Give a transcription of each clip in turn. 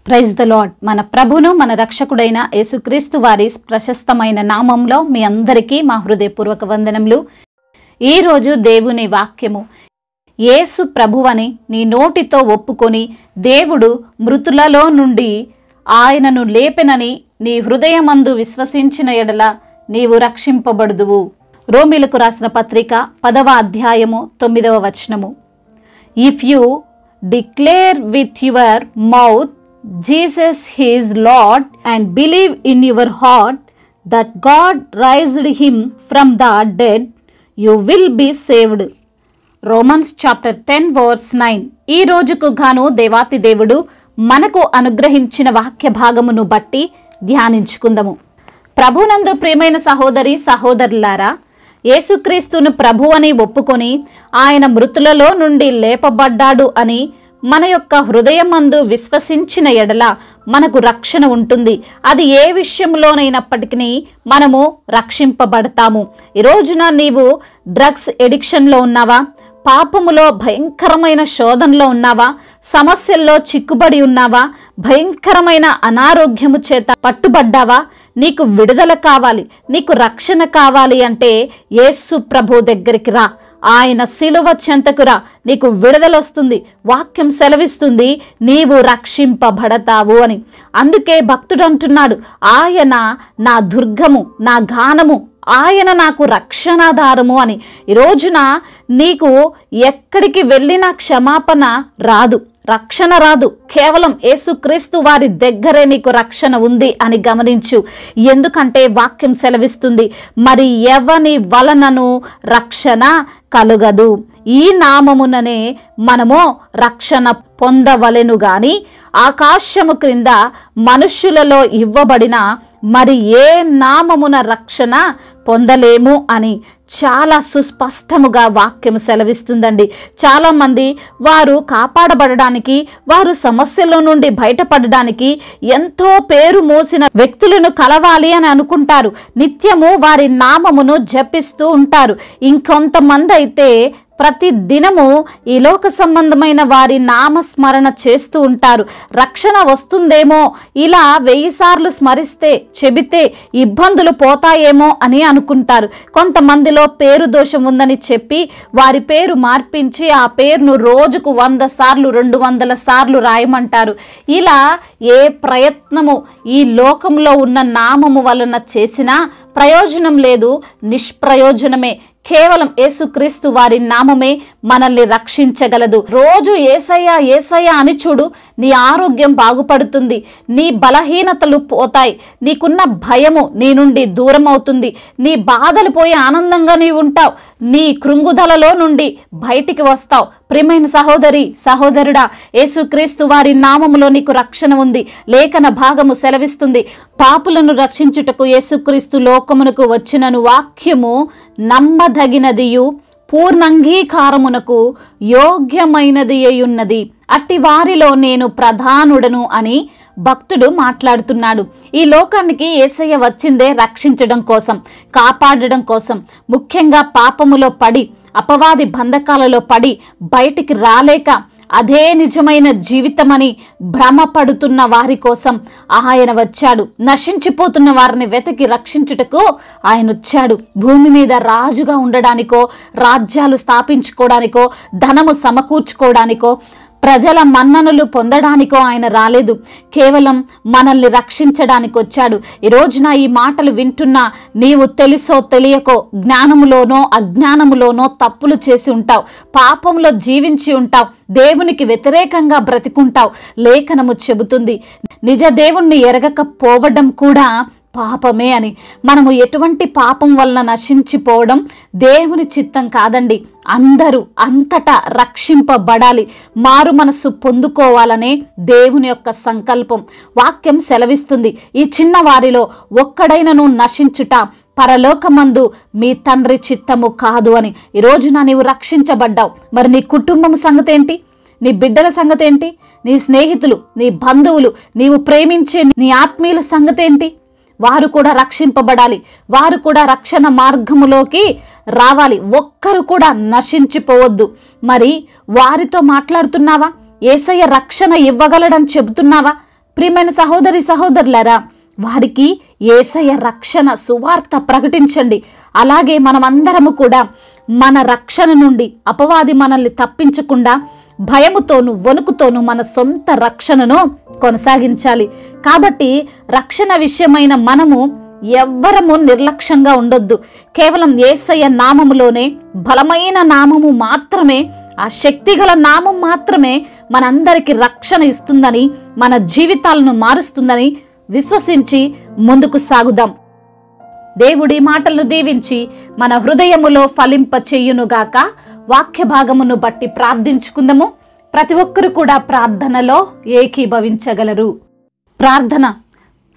Praise the lord. మన ప్రభును మన రక్షకుడైన యేసుక్రీస్తు వారి ప్రశస్తమైన నామంలో మీ అందరికీ మా హృదయపూర్వక వందనములు. ఈరోజు దేవుని వాక్యము, యేసు ప్రభువని నీ నోటితో ఒప్పుకొని దేవుడు మృతులలో నుండి ఆయనను లేపెనని నీ హృదయమందు విశ్వసించిన ఎడల నీవు రక్షింపబడుదువు. రోమీలకు రాసిన పత్రిక 10వ అధ్యాయము 9వ వచనము. If you declare with your mouth Jesus is Lord and believe in your heart that God raised him from the dead, you will be saved. Romans chapter 10 verse 9. ఈ రోజుకు గాను దేవాతి దేవుడు మనకు అనుగ్రహించిన వాక్య భాగమును బట్టి ధ్యానించుకుందాము. ప్రభునందు ప్రియమైన సహోదరి సహోదరులారా, యేసుక్రీస్తును ప్రభు అని ఒప్పుకొని ఆయన మృతులలో నుండి లేపబడ్డాడు అని మన యొక్క హృదయమందు విశ్వసించిన ఎడల మనకు రక్షణ ఉంటుంది. అది ఏ విషయంలోనైనప్పటికీ మనము రక్షింపబడతాము. ఈ రోజున నీవు డ్రగ్స్ ఎడిక్షన్లో ఉన్నావా? పాపములో భయంకరమైన శోధనలో ఉన్నావా? సమస్యల్లో చిక్కుబడి ఉన్నావా? భయంకరమైన అనారోగ్యము చేత పట్టుబడ్డావా? నీకు విడుదల కావాలి, నీకు రక్షణ కావాలి అంటే యేసు ప్రభు దగ్గరికి రా. ఆయన శిలువ చెంతకు రా, నీకు విడుదల వస్తుంది. వాక్యం సెలవిస్తుంది, నీవు రక్షింపబడతావు అని. అందుకే భక్తుడు అంటున్నాడు, ఆయన నా దుర్గము, నా గానము, ఆయన నాకు రక్షణాధారము అని. ఈ రోజున నీకు ఎక్కడికి వెళ్ళినా క్షమాపణ రాదు, రక్షణ రాదు. కేవలం యేసుక్రీస్తు వారి దగ్గరే నీకు రక్షణ ఉంది అని గమనించు. ఎందుకంటే వాక్యం సెలవిస్తుంది, మరి ఎవని వలనను రక్షణ కలుగదు. ఈ నామముననే మనము రక్షణ పొందవలెను గాని ఆకాశము క్రింద మనుష్యులలో ఇవ్వబడిన మరి ఏ నామమున రక్షణ పొందలేము అని చాలా సుస్పష్టముగా వాక్యం సెలవిస్తుందండి. చాలామంది వారు కాపాడబడడానికి, వారు సమస్యల నుండి బయటపడడానికి ఎంతో పేరు మోసిన వ్యక్తులను కలవాలి అని అనుకుంటారు. నిత్యము వారి నామమును జపిస్తూ ఉంటారు. ఇంకొంతమంది అయితే ప్రతి దినము ఈ లోక సంబంధమైన వారి నామస్మరణ చేస్తూ ఉంటారు. రక్షణ వస్తుందేమో, ఇలా 1000 సార్లు స్మరిస్తే చెబితే ఇబ్బందులు పోతాయేమో అని అనుకుంటారు. కొంతమందిలో పేరు దోషం ఉందని చెప్పి వారి పేరు మార్పించి ఆ పేరును రోజుకు 100 సార్లు 200 సార్లు రాయమంటారు. ఇలా ఏ ప్రయత్నము ఈ లోకంలో ఉన్న నామము వలన చేసినా ప్రయోజనం లేదు, నిష్ప్రయోజనమే. కేవలం యేసుక్రీస్తు వారి నామమే మనల్ని రక్షించగలదు. రోజు యేసయ్య యేసయ్య అని చూడు, నీ ఆరోగ్యం బాగుపడుతుంది, నీ బలహీనతలు పోతాయి, నీకున్న భయము నీ నుండి దూరం అవుతుంది, నీ బాధలు పోయి ఆనందంగా నీవు ఉంటావు, నీ కృంగుదలలో నుండి బయటికి వస్తావు. ప్రియమైన సహోదరి సహోదరుడా, యేసుక్రీస్తు వారి నామములో నీకు రక్షణ ఉంది. లేఖన భాగము సెలవిస్తుంది, పాపులను రక్షించుటకు యేసుక్రీస్తు లోకమునకు వచ్చినను వాక్యము నమ్మదగినదియు పూర్ణంగీకారమునకు యోగ్యమైనది అయ్యున్నది. అట్టి వారిలో నేను ప్రధానుడను అని భక్తుడు మాట్లాడుతున్నాడు. ఈ లోకానికి యేసయ్య వచ్చిందే రక్షించడం కోసం, కాపాడడం కోసం. ముఖ్యంగా పాపములో పడి, అపవాది బంధకాలలో పడి బయటికి రాలేక అదే నిజమైన జీవితమని భ్రమపడుతున్న వారి కోసం ఆయన వచ్చాడు. నశించిపోతున్న వారిని వెతికి రక్షించుటకు ఆయన వచ్చాడు. భూమి మీద రాజుగా ఉండడానికో, రాజ్యాలు స్థాపించుకోవడానికో, ధనము సమకూర్చుకోవడానికో, ప్రజల మన్ననలు పొందడానికో ఆయన రాలేదు. కేవలం మనల్ని రక్షించడానికి వచ్చాడు. ఈ రోజున ఈ మాటలు వింటున్నా నీవు తెలుసో తెలియకో, జ్ఞానములోనో అజ్ఞానములోనో తప్పులు చేసి ఉంటావు, పాపంలో జీవించి ఉంటావు, దేవునికి వ్యతిరేకంగా బ్రతికుంటావు. లేఖనము చెబుతుంది, నిజ దేవుణ్ణి ఎరగకపోవడం కూడా పాపమే అని. మనము ఎటువంటి పాపం వలన నశించిపోవడం దేవుని చిత్తం కాదండి. అందరూ అంతటా రక్షింపబడాలి, మారు మనస్సు పొందుకోవాలనే దేవుని యొక్క సంకల్పం. వాక్యం సెలవిస్తుంది, ఈ చిన్న వారిలో ఒక్కడైనను నశించుట పరలోకమందు మీ తండ్రి చిత్తము కాదు అని. ఈ రోజున నీవు రక్షించబడ్డావు. మరి నీ కుటుంబం సంగతి ఏంటి? నీ బిడ్డల సంగతి ఏంటి? నీ స్నేహితులు, నీ బంధువులు, నీవు ప్రేమించే నీ ఆత్మీయుల సంగతి ఏంటి? వారు కూడా రక్షింపబడాలి, వారు కూడా రక్షణ మార్గములోకి రావాలి. ఒక్కరు కూడా నశించిపోవద్దు. మరి వారితో మాట్లాడుతున్నావా? యేసయ్య రక్షణ ఇవ్వగలడని చెబుతున్నావా? ప్రియమైన సహోదరి సహోదరులారా, వారికి యేసయ్య రక్షణ సువార్త ప్రకటించండి. అలాగే మనమందరము కూడా మన రక్షణ నుండి అపవాది మనల్ని తప్పించకుండా భయముతోను వణుకుతోను మన సొంత రక్షణను కొనసాగించాలి. కాబట్టి రక్షణ విషయమైన మనము ఎవ్వరము నిర్లక్ష్యంగా ఉండొద్దు. కేవలం యేసయ్య నామములోనే, బలమైన నామము మాత్రమే, ఆ శక్తిగల నామం మాత్రమే మనందరికీ రక్షణ ఇస్తుందని, మన జీవితాలను మారుస్తుందని విశ్వసించి ముందుకు సాగుదాం. దేవుడి మాటలను దీవించి మన హృదయములో ఫలింప చెయ్యునుగాక. వాక్య భాగమును బట్టి ప్రార్థించుకుందాము. ప్రతి ఒక్కరు కూడా ప్రార్థనలో ఏకీభవించగలరు. ప్రార్థన.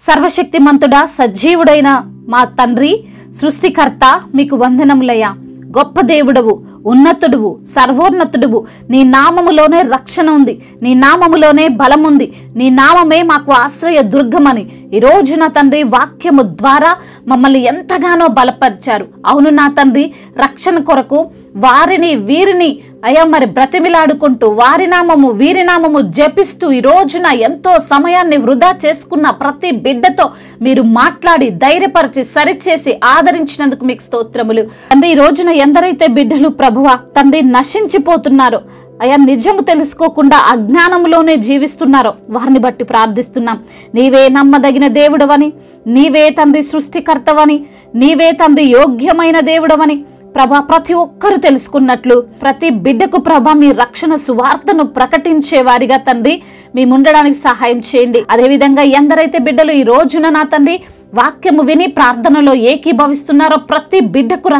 సర్వశక్తిమంతుడా, సజీవుడైన మా తండ్రి, సృష్టికర్త, మీకు వందనములయ్యా. గొప్ప దేవుడవు, ఉన్నతుడువు, సర్వోన్నతుడువు. నీ నామములోనే రక్షణ ఉంది, నీ నామములోనే బలముంది, నీ నామమే మాకు ఆశ్రయ దుర్గమని ఈ రోజు నా తండ్రి వాక్యము ద్వారా మమ్మల్ని ఎంతగానో బలపరిచారు. అవును నా తండ్రి, రక్షణ కొరకు వారిని వీరిని అయ్యా మరి బ్రతిమిలాడుకుంటూ వారి నామము వీరి నామము జపిస్తూ ఈ రోజున ఎంతో సమయాన్ని వృధా చేసుకున్న ప్రతి బిడ్డతో మీరు మాట్లాడి ధైర్యపరిచి సరిచేసి ఆదరించినందుకు మీకు స్తోత్రములు తండ్రి. ఈ రోజున ఎందరైతే బిడ్డలు ప్రభువా తండ్రి నశించిపోతున్నారో, అయ్యా నిజము తెలుసుకోకుండా అజ్ఞానంలోనే జీవిస్తున్నారో వారిని బట్టి ప్రార్థిస్తున్నాం. నీవే నమ్మదగిన దేవుడవని, నీవే తండ్రి సృష్టికర్తవని, నీవే తండ్రి యోగ్యమైన దేవుడవని ప్రభా ప్రతి ఒక్కరు తెలుసుకున్నట్లు ప్రతి బిడ్డకు ప్రభా మీ రక్షణ సువార్తను ప్రకటించే వారిగా తండ్రి మేము ఉండడానికి సహాయం చేయండి. అదేవిధంగా ఎందరైతే బిడ్డలు ఈ రోజున నా తండ్రి వాక్యము విని ప్రార్థనలో ఏకీభవిస్తున్నారో ప్రతి బిడ్డకు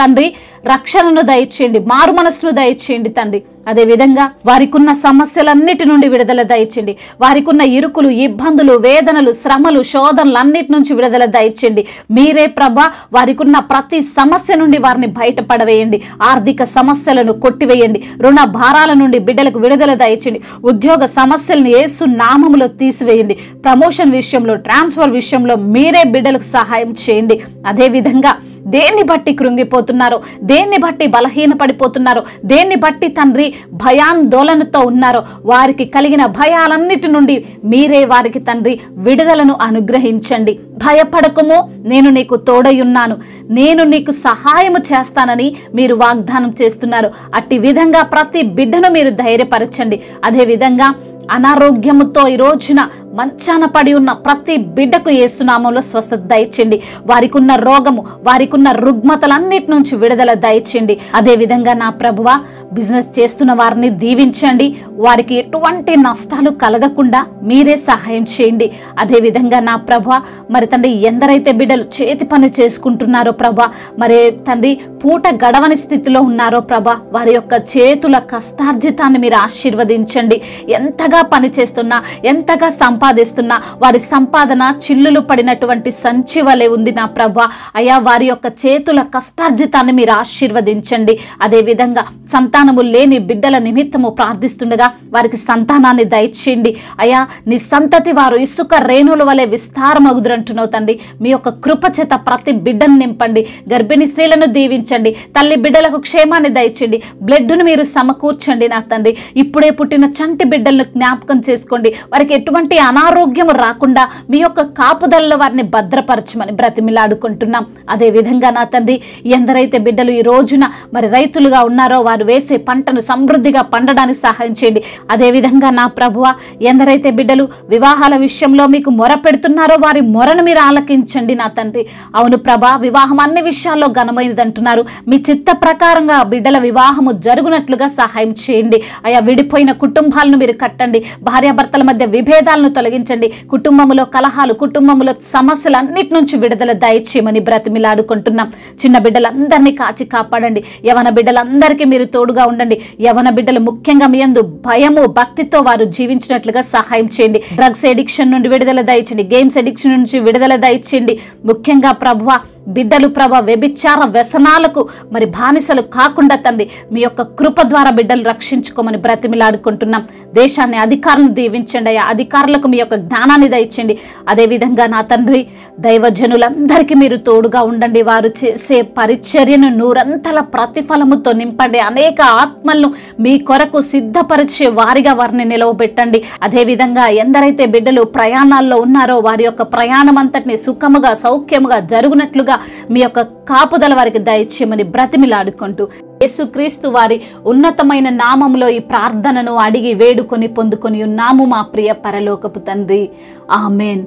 తండ్రి రక్షణను దయచేయండి, మారు మనసును దయచేయండి తండ్రి. అదేవిధంగా వారికున్న సమస్యలన్నిటి నుండి విడుదల దయచేయండి. వారికున్న ఇరుకులు, ఇబ్బందులు, వేదనలు, శ్రమలు, శోధనలన్నిటి నుంచి విడుదల దయచేయండి. మీరే ప్రభా వారికున్న ప్రతి సమస్య నుండి వారిని బయటపడవేయండి. ఆర్థిక సమస్యలను కొట్టివేయండి. రుణ భారాల నుండి బిడ్డలకు విడుదల దయచేయండి. ఉద్యోగ సమస్యలను యేసు నామములో తీసివేయండి. ప్రమోషన్ విషయంలో, ట్రాన్స్ఫర్ విషయంలో మీరే బిడ్డలకు సహాయం చేయండి. అదేవిధంగా దేన్ని బట్టి కృంగిపోతున్నారో, దేన్ని బట్టి బలహీన పడిపోతున్నారో, దేన్ని బట్టి తండ్రి భయాందోళనతో ఉన్నారో వారికి కలిగిన భయాలన్నిటి నుండి మీరే వారికి తండ్రి విడుదలను అనుగ్రహించండి. భయపడకము, నేను నీకు తోడయున్నాను, నేను నీకు సహాయము చేస్తానని మీరు వాగ్దానం చేస్తున్నారు. అట్టి విధంగా ప్రతి బిడ్డను మీరు ధైర్యపరచండి. అదేవిధంగా అనారోగ్యముతో ఈ రోజున మంచాన పడి ఉన్న ప్రతి బిడ్డకు యేసునామంలో స్వస్థత దయచేయండి. వారికున్న రోగము, వారికున్న రుగ్మతలన్నిటి నుంచి విడుదల దయచేయండి. అదేవిధంగా నా ప్రభువా బిజినెస్ చేస్తున్న వారిని దీవించండి. వారికి ఎటువంటి నష్టాలు కలగకుండా మీరే సహాయం చేయండి. అదేవిధంగా నా ప్రభువా మరి తండ్రి ఎందరైతే బిడ్డలు చేతి పని చేసుకుంటున్నారో ప్రభా, మరి తండ్రి పూట గడవని స్థితిలో ఉన్నారో ప్రభా, వారి యొక్క చేతుల కష్టార్జితాన్ని మీరు ఆశీర్వదించండి. ఎంతగా పని చేస్తున్నా, ఎంతగా సంపాదిస్తున్నా వారి సంపాదన చిల్లులు పడినటువంటి సంచి వలె ఉంది నా ప్రభా. అయ్యా వారి యొక్క చేతుల కష్టార్జితాన్ని మీరు ఆశీర్వదించండి. అదేవిధంగా సంతానము లేని బిడ్డల నిమిత్తము ప్రార్థిస్తుండగా వారికి సంతానాన్ని దయచేయండి. అయ్యా నీ సంతతి వారు ఇసుక రేణుల వలె విస్తారమగుదురంటున్నావు తండ్రి. మీ యొక్క కృప చేత ప్రతి బిడ్డను నింపండి. గర్భిణీ స్త్రీలను దీవించండి. తల్లి బిడ్డలకు క్షేమాన్ని దయచేయండి. బ్లడ్ను మీరు సమకూర్చండి నా తండ్రి. ఇప్పుడే పుట్టిన చంటి బిడ్డలను జ్ఞాపకం చేసుకోండి. వారికి ఎటువంటి అనారోగ్యము రాకుండా మీ యొక్క కాపుదలలో వారిని భద్రపరచమని బ్రతిమిలాడుకుంటున్నాం. అదేవిధంగా నా తండ్రి ఎందరైతే బిడ్డలు ఈ రోజున మరి రైతులుగా ఉన్నారో వారు వేసే పంటను సమృద్ధిగా పండడానికి సహాయం చేయండి. అదేవిధంగా నా ప్రభువ ఎందరైతే బిడ్డలు వివాహాల విషయంలో మీకు మొర పెడుతున్నారో వారి మొరను మీరు ఆలకించండి నా తండ్రి. అవును ప్రభా, వివాహం అన్ని విషయాల్లో ఘనమైనది అంటున్నారు. మీ చిత్త ప్రకారంగా బిడ్డల వివాహము జరుగునట్లుగా సహాయం చేయండి. అయా విడిపోయిన కుటుంబాలను మీరు కట్టండి. భార్యాభర్తల మధ్య విభేదాలను తొలగించండి. కుటుంబంలో కలహాలు, కుటుంబంలో సమస్యలన్నిటి నుంచి విడుదల దయచేయమని బ్రతిమిలాడుకుంటున్నాం. చిన్న బిడ్డలందరినీ కాచి కాపాడండి. యవన బిడ్డలందరికీ మీరు తోడుగా ఉండండి. యవన బిడ్డలు ముఖ్యంగా మీ యందు భయము, భక్తితో వారు జీవించినట్లుగా సహాయం చేయండి. డ్రగ్స్ ఎడిక్షన్ నుండి విడుదల దయచేయండి. గేమ్స్ ఎడిక్షన్ నుంచి విడుదల దయచేయండి. ముఖ్యంగా ప్రభువా బిడ్డలు ప్రభా వ్యభిచార వ్యసనాలకు మరి బానిసలు కాకుండా తండ్రి మీ యొక్క కృప ద్వారా బిడ్డలు రక్షించుకోమని బ్రతిమిలాడుకుంటున్నాం. దేశాన్ని అధికారులను దీవించండి అయ్యా, అధికారులకు మీ యొక్క జ్ఞానాన్ని దయచండి. అదేవిధంగా నా తండ్రి దైవజనులందరికీ మీరు తోడుగా ఉండండి. వారు చేసే పరిచర్యను నూరంతల ప్రతిఫలముతో నింపండి. అనేక ఆత్మలను మీ కొరకు సిద్ధపరిచే వారిగా వారిని నిలవబెట్టండి. అదేవిధంగా ఎందరైతే బిడ్డలు ప్రయాణాల్లో ఉన్నారో వారి యొక్క ప్రయాణం అంతటిని సుఖముగా సౌఖ్యముగా జరుగునట్లుగా మీ యొక్క కాపుదల వారికి దయచేయమని బ్రతిమిలాడుకుంటూ యేసుక్రీస్తు వారి ఉన్నతమైన నామములో ఈ ప్రార్థనను అడిగి వేడుకొని పొందుకొని ఉన్నాము మా ప్రియ పరలోకపు తండ్రి, ఆమేన్.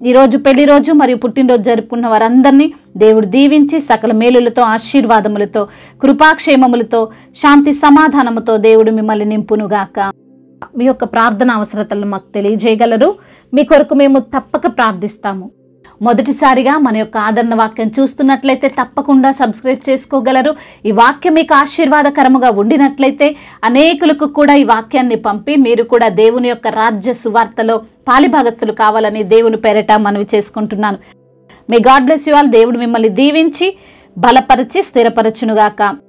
ఈరోజు పెళ్లి రోజు మరియు పుట్టినరోజు జరుపుకున్న వారందరినీ దేవుడు దీవించి సకల మేలులతో ఆశీర్వాదములతో కృపాక్షేమములతో శాంతి సమాధానముతో దేవుడు మిమ్మల్ని నింపునుగాక. మీ యొక్క ప్రార్థన అవసరతలను మాకు తెలియజేయగలరు. మీ కొరకు మేము తప్పక ప్రార్థిస్తాము. మొదటిసారిగా మన యొక్క ఆదరణ వాక్యం చూస్తున్నట్లయితే తప్పకుండా సబ్స్క్రైబ్ చేసుకోగలరు. ఈ వాక్యం మీకు ఆశీర్వాదకరముగా ఉండినట్లయితే అనేకులకు కూడా ఈ వాక్యాన్ని పంపి మీరు కూడా దేవుని యొక్క రాజ్య సువార్తలో పాలిభాగస్తులు కావాలని దేవుని పేరట మనవి చేసుకుంటున్నాను. May God bless you all. దేవుడు మిమ్మల్ని దీవించి బలపరిచి స్థిరపరచునుగాక.